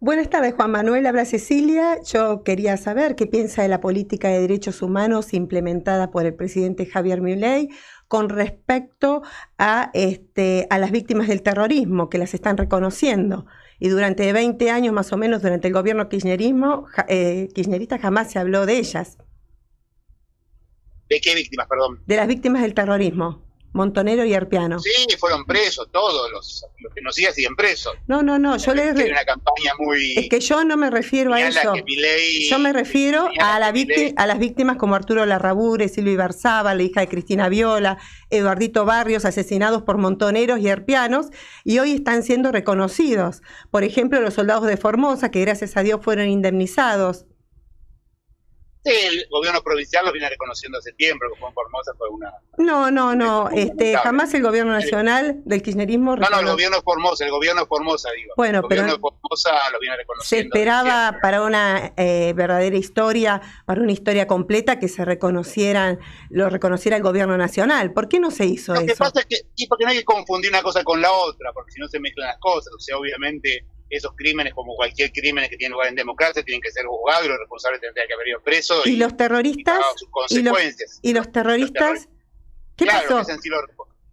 Buenas tardes, Juan Manuel. Habla Cecilia. Yo quería saber qué piensa de la política de derechos humanos implementada por el presidente Javier Milei con respecto a las víctimas del terrorismo, que las están reconociendo. Y durante 20 años más o menos, durante el gobierno kirchnerista, jamás se habló de ellas. ¿De qué víctimas, perdón? De las víctimas del terrorismo. Montonero y Arpiano. Sí, fueron presos todos, los genocidas siguen presos. No, yo les... Tiene una campaña muy... Es que yo no me refiero a eso. Yo me refiero a las víctimas como Arturo Larrabure, Silvia Ibarzábal, la hija de Cristina Viola, Eduardito Barrios, asesinados por montoneros y arpianos, y hoy están siendo reconocidos. Por ejemplo, los soldados de Formosa, que gracias a Dios fueron indemnizados. Sí, el gobierno provincial los viene reconociendo hace tiempo, que Juan Formosa fue una... No, jamás el gobierno nacional del kirchnerismo... No, el gobierno de Formosa, digo. Bueno, el gobierno de Formosa los viene reconociendo. Se esperaba para una verdadera historia, para una historia completa, que lo reconociera el gobierno nacional. ¿Por qué no se hizo eso? Lo que pasa es que, porque no hay que confundir una cosa con la otra, porque si no se mezclan las cosas. O sea, obviamente... Esos crímenes, como cualquier crimen que tiene lugar en democracia, tienen que ser juzgados y los responsables tendrían que haber ido presos. ¿Y los terroristas? Sus consecuencias. ¿Y los terroristas? ¿Qué pasó?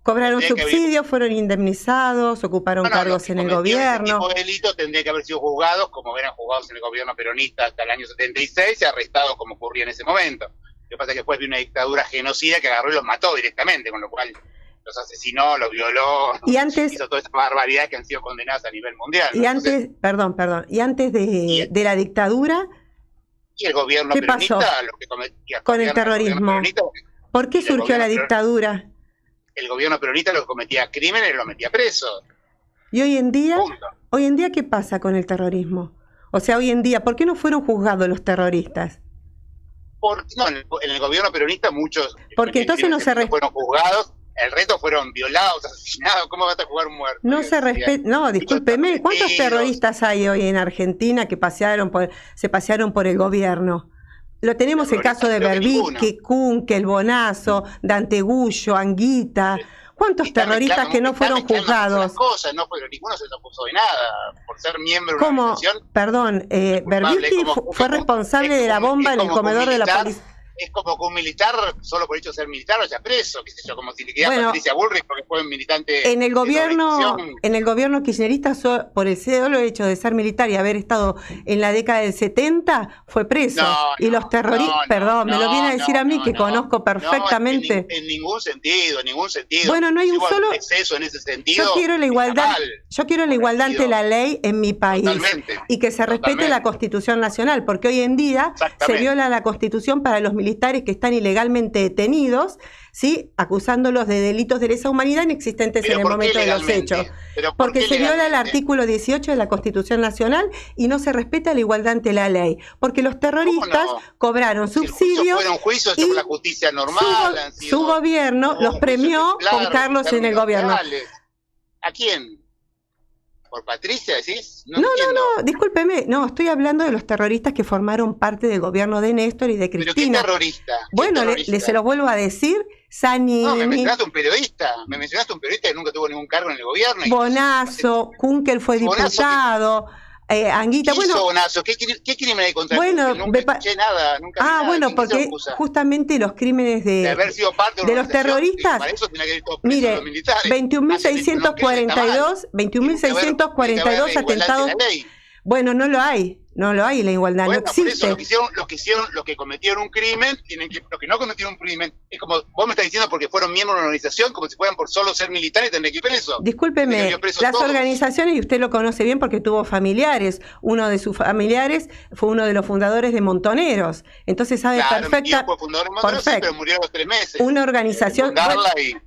¿Cobraron subsidios, fueron indemnizados, ocuparon cargos en el gobierno? Ese tipo de delitos tendrían que haber sido juzgados como eran juzgados en el gobierno peronista hasta el año 76 y arrestados como ocurría en ese momento. Lo que pasa es que después vino una dictadura genocida que agarró y los mató directamente, con lo cual... los asesinó, los violó, y antes, hizo todas esas barbaridades que han sido condenadas a nivel mundial. Y antes, perdón, y antes de la dictadura, y el gobierno ¿qué peronista, pasó lo que cometía con el terrorismo? ¿Por qué surgió la dictadura? El gobierno peronista lo que cometía crímenes lo metía preso. ¿Y hoy en día qué pasa con el terrorismo? O sea, hoy en día, ¿por qué no fueron juzgados los terroristas? En el gobierno peronista muchos... Porque entonces no se fueron juzgados. El resto fueron violados, asesinados. ¿Cómo vas a jugar un muerto? No se respeta. No, discúlpeme. ¿Cuántos terroristas hay hoy en Argentina que se pasearon por el gobierno? Lo tenemos el caso de Berbisky, Kunke, El Bonazo, Dante Gullo, Anguita. ¿Cuántos terroristas que no fueron juzgados? Ninguno se acusó de nada por ser miembro de una organización. Perdón, Berbisky fue responsable de la bomba en el comedor de la policía. Es como que un militar, solo por el hecho de ser militar, vaya preso, qué sé yo, como si le quedara Patricia Bullrich porque fue un militante. En el gobierno kirchnerista, por el solo hecho de ser militar y haber estado en la década del 70, fue preso. Y los terroristas, me lo viene a decir a mí, que conozco perfectamente. En ningún sentido. Bueno, no hay un solo exceso en ese sentido. Yo quiero la igualdad ante la ley en mi país. Totalmente. Y que se respete la Constitución Nacional, porque hoy en día se viola la Constitución para los militares que están ilegalmente detenidos, ¿sí? Acusándolos de delitos de lesa humanidad inexistentes en el momento de los hechos. Porque se viola el artículo 18 de la Constitución Nacional y no se respeta la igualdad ante la ley. Porque los terroristas cobraron subsidios. Fueron juicios por la justicia normal. Su gobierno los premió con Carlos en el gobierno. ¿A quién? ¿Por Patricia decís? No, discúlpeme. No, estoy hablando de los terroristas que formaron parte del gobierno de Néstor y de Cristina. ¿Pero qué terrorista? Bueno, se los vuelvo a decir. Sani. No, me mencionaste un periodista que nunca tuvo ningún cargo en el gobierno. Bonazo, Kunkel fue diputado. Anguita, Bonazo? ¿Qué crimen hay contra él? Nunca escuché nada. Porque justamente los crímenes de haber sido parte de los terroristas. Para eso tenía que ir todo mire, los militares. 21.642 atentados. Bueno, no lo hay la igualdad, no existe. Por eso los que cometieron un crimen, los que no cometieron un crimen, es como, vos me estás diciendo porque fueron miembros de una organización, como si fueran por solo ser militares, tendrían que ir presos. Discúlpeme, las organizaciones, y usted lo conoce bien porque tuvo familiares, uno de sus familiares fue uno de los fundadores de Montoneros, entonces sabe perfectamente. Pero murió a los 3 meses. Una organización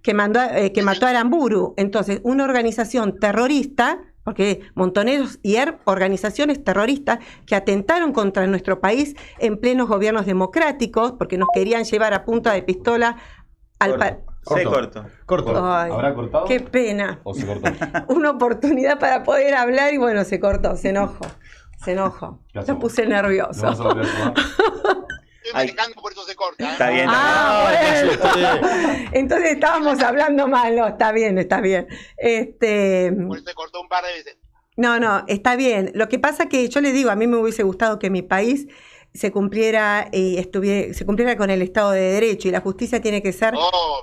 que mató a Aramburu, entonces una organización terrorista, porque Montoneros y ERP, organizaciones terroristas que atentaron contra nuestro país en plenos gobiernos democráticos, porque nos querían llevar a punta de pistola al país. Corto. ¿Habrá cortado? Qué pena. ¿O se cortó? Una oportunidad para poder hablar y bueno, se cortó, se enojó. Me puse nervioso. Estoy manejando, por eso se corta. Está bien. Bueno. Entonces estábamos hablando mal, no, está bien. Por eso se cortó un par de veces. No, está bien. Lo que pasa que yo le digo, a mí me hubiese gustado que mi país se cumpliera con el Estado de Derecho, y la justicia tiene que ser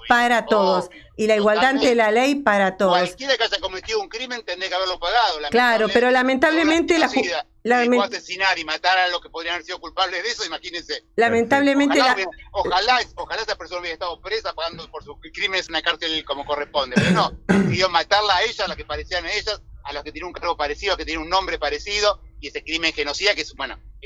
para todos, y la igualdad ante la ley para todos. Cualquiera que haya cometido un crimen tendría que haberlo pagado. Claro, pero lamentablemente asesinar y matar a los que podrían haber sido culpables de eso, imagínense. Lamentablemente ojalá esa persona hubiera estado presa pagando por sus crímenes en una cárcel como corresponde, pero no, decidió matarla a ellas, a las que parecían a ellas, a los que tienen un cargo parecido, a los que tienen un nombre parecido, y ese crimen genocida que es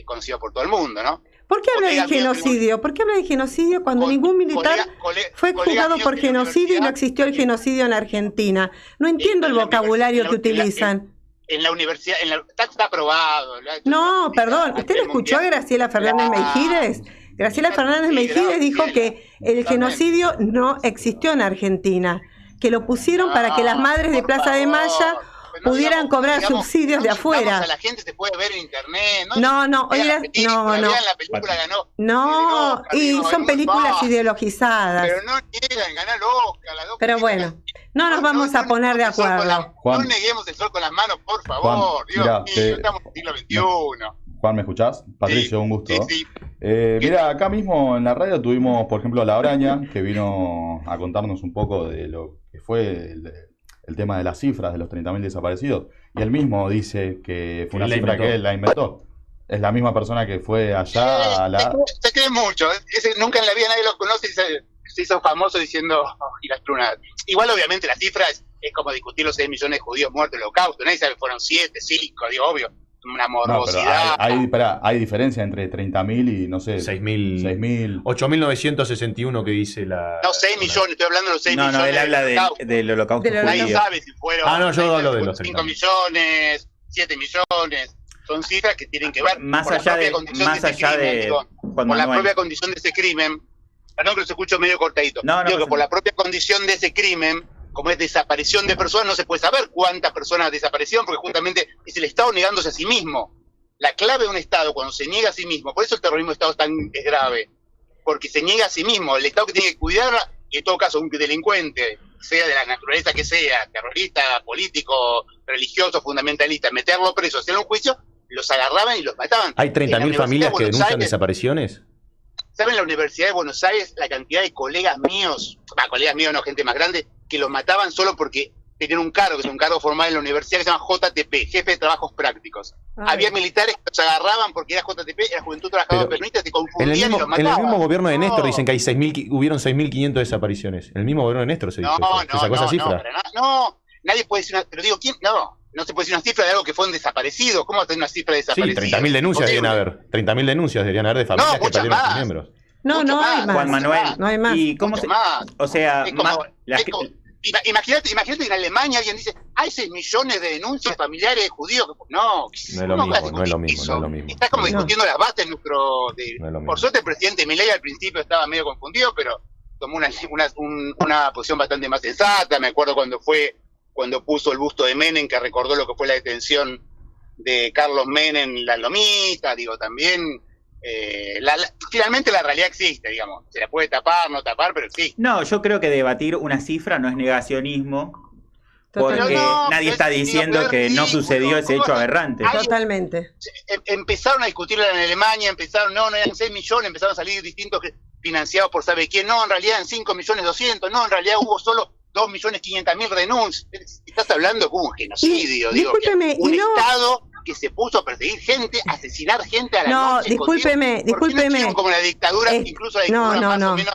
conocido por todo el mundo, ¿no? ¿Por qué habla de genocidio? ¿Por qué habla de genocidio cuando ningún militar fue juzgado por genocidio y no existió el genocidio en Argentina? No entiendo el vocabulario que utilizan. En la universidad, está aprobado. No, perdón, ¿usted lo escuchó a Graciela Fernández Meijides? Graciela Fernández Meijides dijo que el genocidio no existió en Argentina, que lo pusieron para que las madres de Plaza de Mayo pudieran cobrar subsidios de afuera. A la gente se puede ver en internet. No, y son películas ideologizadas. Pero no niegan ganar Oscar. Pero bueno, no nos vamos a poner de acuerdo. No neguemos el sol con las manos, por favor. Juan, Dios mío, estamos en el siglo XXI. Juan, ¿me escuchás? Patricio, sí, un gusto. Sí. Mira, acá mismo en la radio tuvimos, por ejemplo, a La Braña, que vino a contarnos un poco de lo que fue el tema de las cifras de los 30.000 desaparecidos, y él mismo dice que fue una cifra que él la inventó. Es la misma persona que fue allá a la... Se cree mucho. Nunca en la vida nadie lo conoce y se hizo famoso diciendo gilastrunas. Igual, obviamente, la cifra es como discutir los 6 millones de judíos muertos en el Holocausto. Nadie sabe que fueron 7, 5, digo, obvio. Una morbosidad. No, hay diferencia entre 30.000 y, no sé, 6.000. 8.961 que dice la... No, 6 millones, estoy hablando de los 6 millones. No, él habla del holocausto judío. Nadie sabe si fueron... no, yo hablo de los 5 millones, 7 millones... Son cifras que tienen que ver más allá de por la propia condición de ese crimen. Perdón que los escucho medio cortadito. Digo que por la propia condición de ese crimen, como es desaparición de personas, no se puede saber cuántas personas desaparecieron, porque justamente es el Estado negándose a sí mismo. La clave de un Estado, cuando se niega a sí mismo, por eso el terrorismo de Estado es grave, porque se niega a sí mismo. El Estado que tiene que cuidarla, y en todo caso un delincuente, sea de la naturaleza que sea, terrorista, político, religioso, fundamentalista, meterlo preso, hacerle un juicio, los agarraban y los mataban. ¿Hay 30.000 familias que denuncian desapariciones? ¿Saben en la Universidad de Buenos Aires la cantidad de colegas míos, no, gente más grande, que los mataban solo porque tenían un cargo, que es un cargo formal en la universidad que se llama JTP, Jefe de Trabajos Prácticos? Había militares que los agarraban porque era JTP, era Juventud Trabajadora Peronista, se confundían y los mataban. En el mismo gobierno de Néstor dicen que hubieron 6.500 desapariciones. En el mismo gobierno de Néstor se dijo se sacó esa cifra. Nadie puede decir pero digo, ¿quién? No se puede decir una cifra de algo que fue un desaparecido. ¿Cómo va a tener una cifra de desaparecido? Sí, 30.000 denuncias deberían haber. 30.000 denuncias deberían haber de familias que perdieron a sus miembros. No hay más. Juan Manuel, no hay más. ¿Y cómo más? O sea, imagínate que en Alemania alguien dice, hay 6 millones de denuncias familiares de judíos. No es lo mismo. Estás como discutiendo las bases de nuestro... Por suerte el presidente Milei al principio estaba medio confundido, pero tomó una posición bastante más sensata. Me acuerdo cuando puso el busto de Menem, que recordó lo que fue la detención de Carlos Menem en la Lomita, también... finalmente la realidad existe, digamos. Se la puede tapar, no tapar, pero existe. No, yo creo que debatir una cifra no es negacionismo, porque nadie está diciendo que no sucedió ese hecho aberrante. Totalmente. Empezaron a discutirlo en Alemania, no eran 6 millones, empezaron a salir distintos financiados por sabe quién, en realidad eran 5.200.000, en realidad hubo solo 2.500.000 renuncias. Estás hablando como un genocidio, discúlpeme, un Estado que se puso a perseguir gente, a asesinar gente a la noche. Discúlpeme. No como la dictadura, incluso la dictadura más o menos.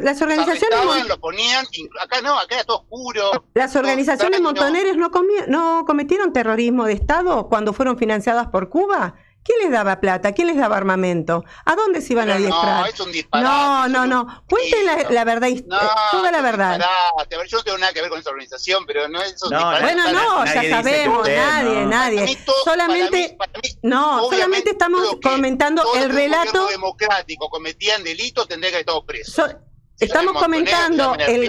Las organizaciones lo ponían, acá era todo oscuro. Las organizaciones montoneras no cometieron terrorismo de Estado cuando fueron financiadas por Cuba. ¿Quién les daba plata? ¿Quién les daba armamento? ¿A dónde se iban a adiestrar? No, es un disparate. No. Cuenten la verdad, toda la verdad. Yo no tengo nada que ver con esa organización, pero no es un disparate. Bueno, ya sabemos, nadie. Solamente estamos comentando el relato democrático. Cometían delitos, tendría que estar todos presos. Estamos comentando el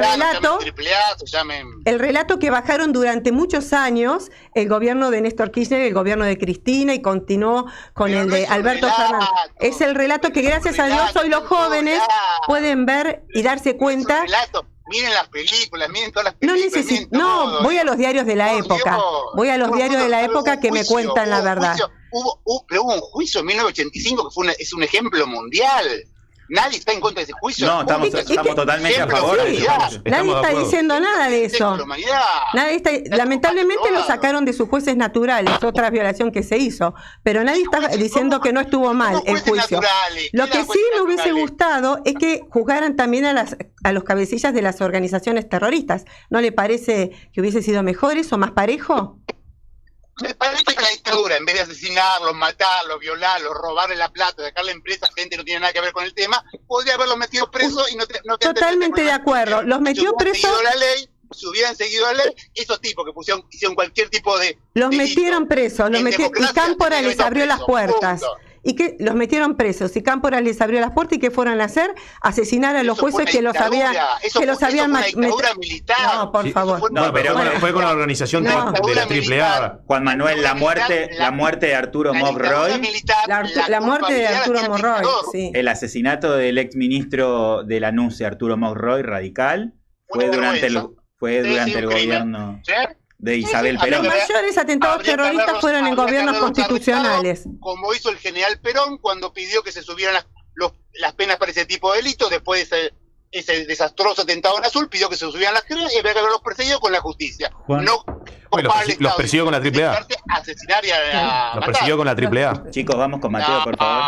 relato que bajaron durante muchos años el gobierno de Néstor Kirchner, el gobierno de Cristina, y continuó con el de Alberto Fernández. Es el relato que gracias a Dios hoy los jóvenes pueden ver y darse cuenta. Miren las películas, miren todas las películas. Voy a los diarios de la época. Voy a los diarios de la época que me cuentan la verdad. Pero hubo un juicio en 1985 que es un ejemplo mundial. Nadie está en contra de ese juicio. No, estamos totalmente a favor. Nadie está diciendo nada de eso. Lamentablemente lo sacaron de sus jueces naturales, otra violación que se hizo, pero nadie está diciendo que no estuvo mal el juicio. Lo que sí me hubiese gustado es que juzgaran también a los cabecillas de las organizaciones terroristas. ¿No le parece que hubiese sido mejor eso, más parejo? Me parece que la dictadura, en vez de asesinarlos, matarlos, violarlos, robarle la plata, dejarle empresas, gente que no tiene nada que ver con el tema, podría haberlos metido presos y no totalmente de acuerdo. Los metió presos. Si hubieran seguido la ley, esos tipos que hicieron cualquier tipo de. Los metieron presos, y Cámpora les abrió las puertas. Y que los metieron presos y Cámpora les abrió las puertas y ¿qué fueron a hacer? Asesinar a los jueces que los habían militar. No, por favor. No, pero fue con la organización de la AAA. Juan Manuel, la muerte de Arturo Monroy. La muerte de Arturo Monroy, sí. El asesinato del exministro de la NUCE, Arturo Monroy, radical, fue durante el gobierno de Isabel Perón. Los mayores atentados terroristas fueron en gobiernos constitucionales. Como hizo el general Perón cuando pidió que se subieran las penas para ese tipo de delitos, después de ese desastroso atentado en Azul, pidió que se subieran las penas y había que haberlos perseguido con la justicia. Los persiguió con la AAA. Asesinar y a los persiguió con la AAA. Chicos, vamos con Mateo, por favor.